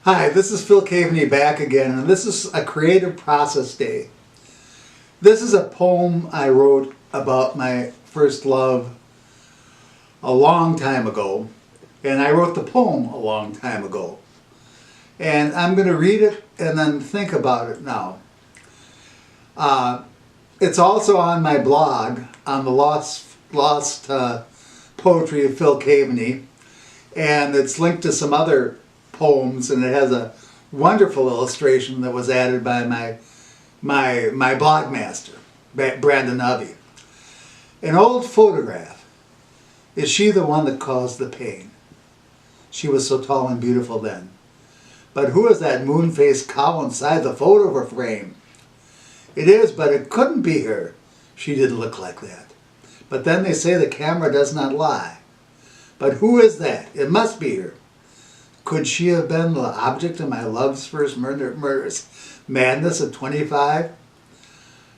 Hi, this is Phil Kaveny back again, and this is a creative process day. This is a poem I wrote about my first love a long time ago, and I wrote the poem a long time ago. And I'm going to read it and then think about it now. It's also on my blog on the Lost Poetry of Phil Kaveny, and it's linked to some other poems, and it has a wonderful illustration that was added by my blog master, Brandon Ubby. An old photograph. Is she the one that caused the pain? She was so tall and beautiful then. But who is that moon-faced cow inside the photo frame? It is, but it couldn't be her. She didn't look like that. But then they say the camera does not lie. But who is that? It must be her. Could she have been the object of my love's first murderous madness at 25?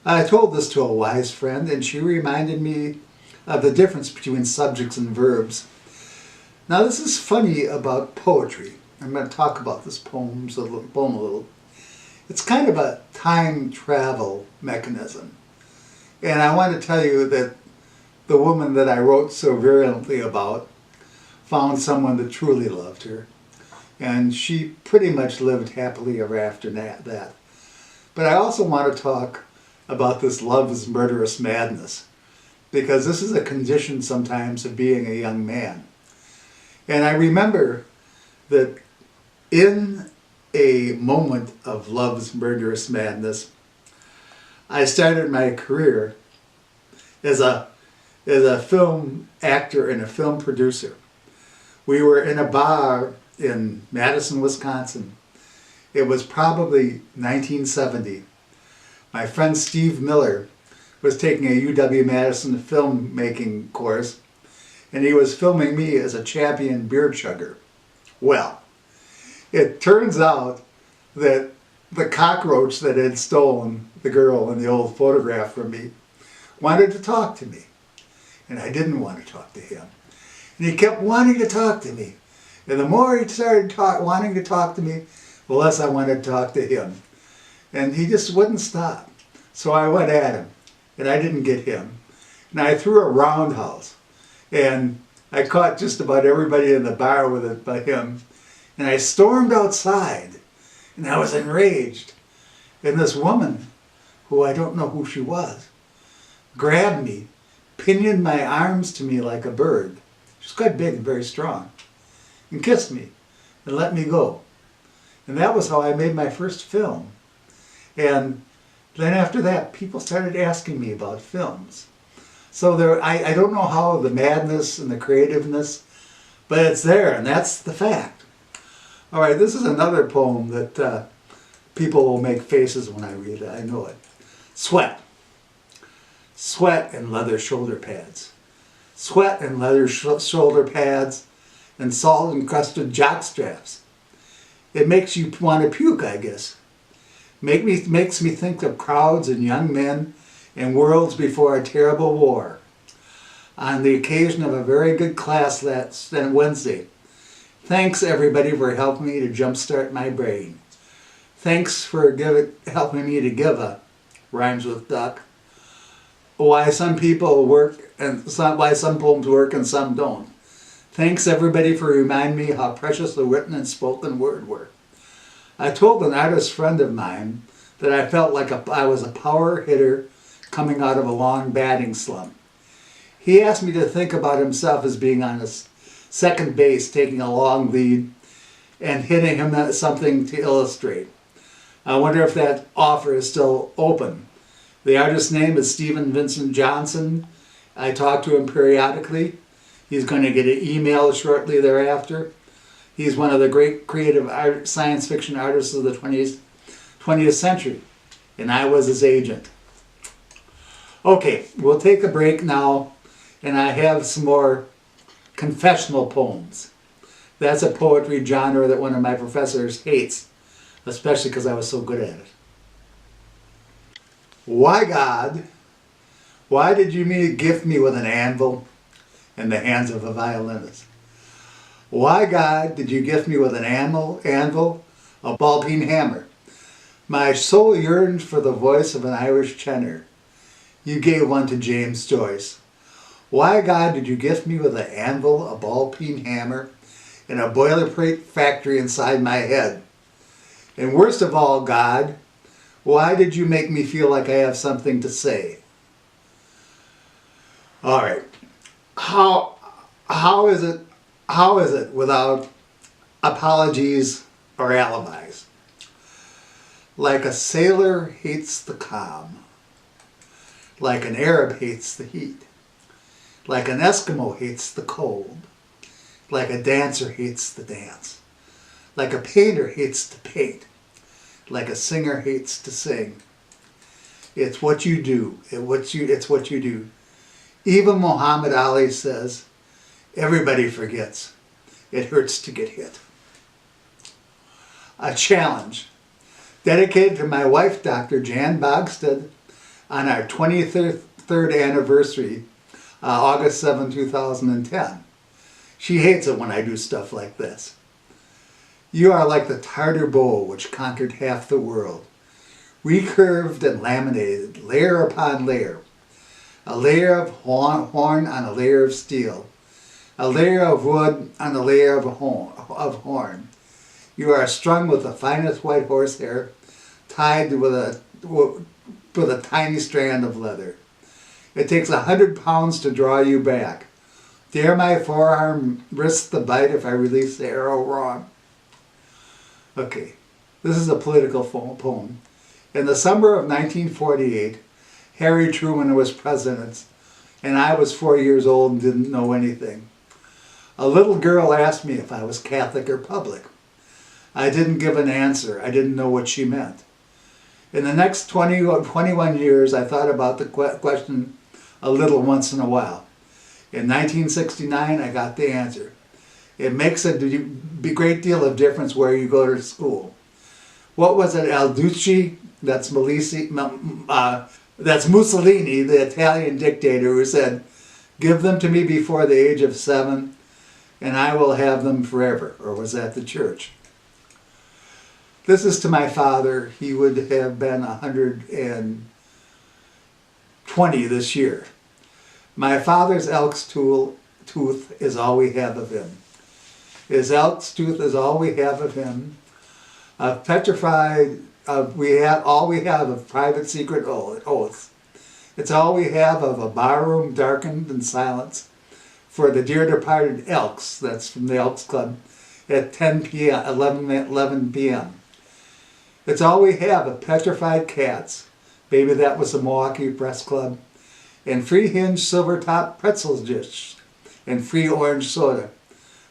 I told this to a wise friend, and she reminded me of the difference between subjects and verbs. Now, this is funny about poetry. I'm going to talk about this poem a little. It's kind of a time travel mechanism. And I want to tell you that the woman that I wrote so virulently about found someone that truly loved her. And she pretty much lived happily ever after that. But I also want to talk about this love's murderous madness, because this is a condition sometimes of being a young man. And I remember that in a moment of love's murderous madness, I started my career as a film actor and a film producer. We were in a bar in Madison, Wisconsin. It was probably 1970. My friend Steve Miller was taking a UW-Madison filmmaking course, and he was filming me as a champion beer chugger. Well, it turns out that the cockroach that had stolen the girl in the old photograph from me wanted to talk to me, and I didn't want to talk to him. And he kept wanting to talk to me. And the more he started wanting to talk to me, the less I wanted to talk to him. And he just wouldn't stop. So I went at him, and I didn't get him. And I threw a roundhouse, and I caught just about everybody in the bar with it but him. And I stormed outside, and I was enraged. And this woman, who I don't know who she was, grabbed me, pinioned my arms to me like a bird. She was quite big and very strong, and kissed me and let me go. And that was how I made my first film. And then after that, people started asking me about films. So I don't know how the madness and the creativeness, but it's there, and that's the fact. All right, this is another poem that people will make faces when I read it. I know it. Sweat. Sweat and leather shoulder pads. Sweat and leather shoulder pads and salt-encrusted jock straps. It makes you want to puke, I guess. Makes me think of crowds and young men and worlds before a terrible war. On the occasion of a very good class last Wednesday, thanks everybody for helping me to jumpstart my brain. Thanks for helping me to give a, rhymes with duck, why some people work and why some poems work and some don't. Thanks everybody for reminding me how precious the written and spoken word were. I told an artist friend of mine that I felt like I was a power hitter coming out of a long batting slump. He asked me to think about himself as being on his second base, taking a long lead and hitting him something to illustrate. I wonder if that offer is still open. The artist's name is Stephen Vincent Johnson. I talk to him periodically. He's going to get an email shortly thereafter. He's one of the great creative science fiction artists of the 20th century, and I was his agent. Okay, we'll take a break now, and I have some more confessional poems. That's a poetry genre that one of my professors hates, especially because I was so good at it. Why, God, why did you gift me with an anvil in the hands of a violinist? Why, God, did you gift me with an anvil a ball-peen hammer. My soul yearned for the voice of an Irish tenor. You gave one to James Joyce. Why, God, did you gift me with an anvil, a ball-peen hammer, and a boilerplate factory inside my head? And worst of all, God, why did you make me feel like I have something to say? All right. How is it without apologies or alibis? Like a sailor hates the calm. Like an Arab hates the heat. Like an Eskimo hates the cold. Like a dancer hates the dance. Like a painter hates to paint. Like a singer hates to sing. It's what you do. It's what you do. Even Muhammad Ali says, everybody forgets. It hurts to get hit. A challenge dedicated to my wife, Dr. Jan Bogstad, on our 23rd anniversary, August 7, 2010. She hates it when I do stuff like this. You are like the Tartar bow which conquered half the world, recurved and laminated, layer upon layer, a layer of horn on a layer of steel, a layer of wood on a layer of horn. You are strung with the finest white horsehair, tied with a tiny strand of leather. It takes 100 pounds to draw you back. Dare my forearm risk the bite if I release the arrow wrong? Okay, this is a political poem. In the summer of 1948, Harry Truman was president, and I was 4 years old and didn't know anything. A little girl asked me if I was Catholic or public. I didn't give an answer. I didn't know what she meant. In the next 21 years, I thought about the question a little once in a while. In 1969, I got the answer. It makes a great deal of difference where you go to school. What was it, El Duce? That's Mussolini, the Italian dictator, who said, "Give them to me before the age of 7, and I will have them forever." Or was that the church? This is to my father. He would have been 120 this year. My father's elk's tooth is all we have of him. His elk's tooth is all we have of him. Petrified, all we have of private secret oaths. It's all we have of a barroom darkened in silence for the dear departed Elks, that's from the Elks Club, at 10 p.m., 11 p.m. It's all we have of petrified cats. Maybe that was the Milwaukee Press Club. And free hinged silver top pretzels dish and free orange soda.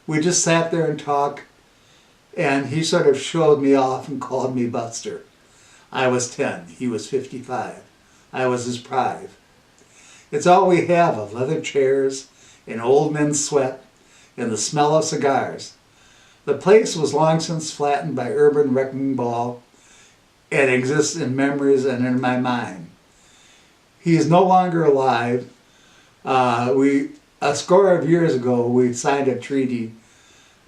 We just sat there and talked, and he sort of showed me off and called me Buster. I was 10, he was 55. I was his pride. It's all we have of leather chairs and old men's sweat and the smell of cigars. The place was long since flattened by urban wrecking ball and exists in memories and in my mind. He is no longer alive. A score of years ago, we signed a treaty,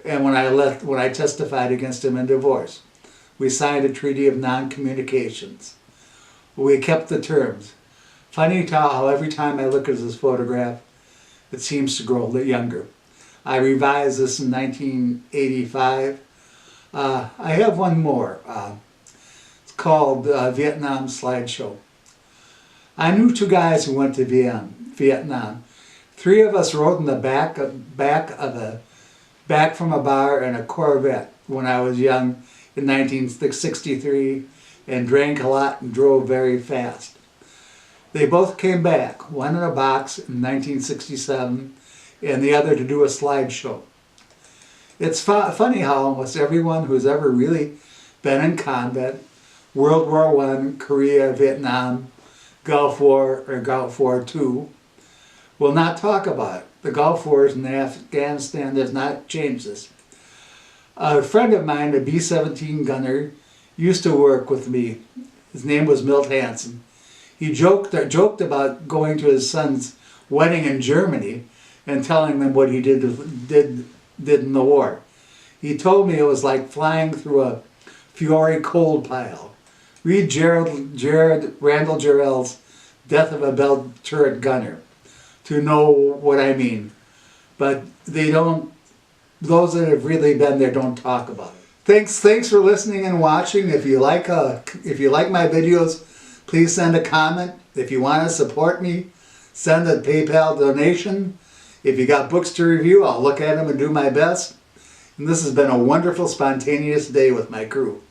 and when I testified against him in divorce, we signed a treaty of non-communications. We kept the terms. Funny how every time I look at his photograph, it seems to grow a little younger. I revised this in 1985. I have one more. It's called Vietnam Slideshow. I knew 2 guys who went to Vietnam. 3 of us rode in the back from a bar in a Corvette when I was young in 1963, and drank a lot and drove very fast. They both came back, one in a box in 1967 and the other to do a slideshow. It's funny how almost everyone who's ever really been in combat, World War I, Korea, Vietnam, Gulf War, or Gulf War II, will not talk about it. The Gulf Wars in Afghanistan does not change this. A friend of mine, a B-17 gunner, used to work with me. His name was Milt Hansen. He joked about going to his son's wedding in Germany and telling them what he did in the war. He told me it was like flying through a Fiore Cold Pile. Read Randall Jarrell's Death of a Bell Turret Gunner to know what I mean. But they don't, those that have really been there don't talk about it. Thanks for listening and watching. If you like my videos, please send a comment. If you want to support me, send a PayPal donation. If you got books to review, I'll look at them and do my best. And this has been a wonderful, spontaneous day with my crew.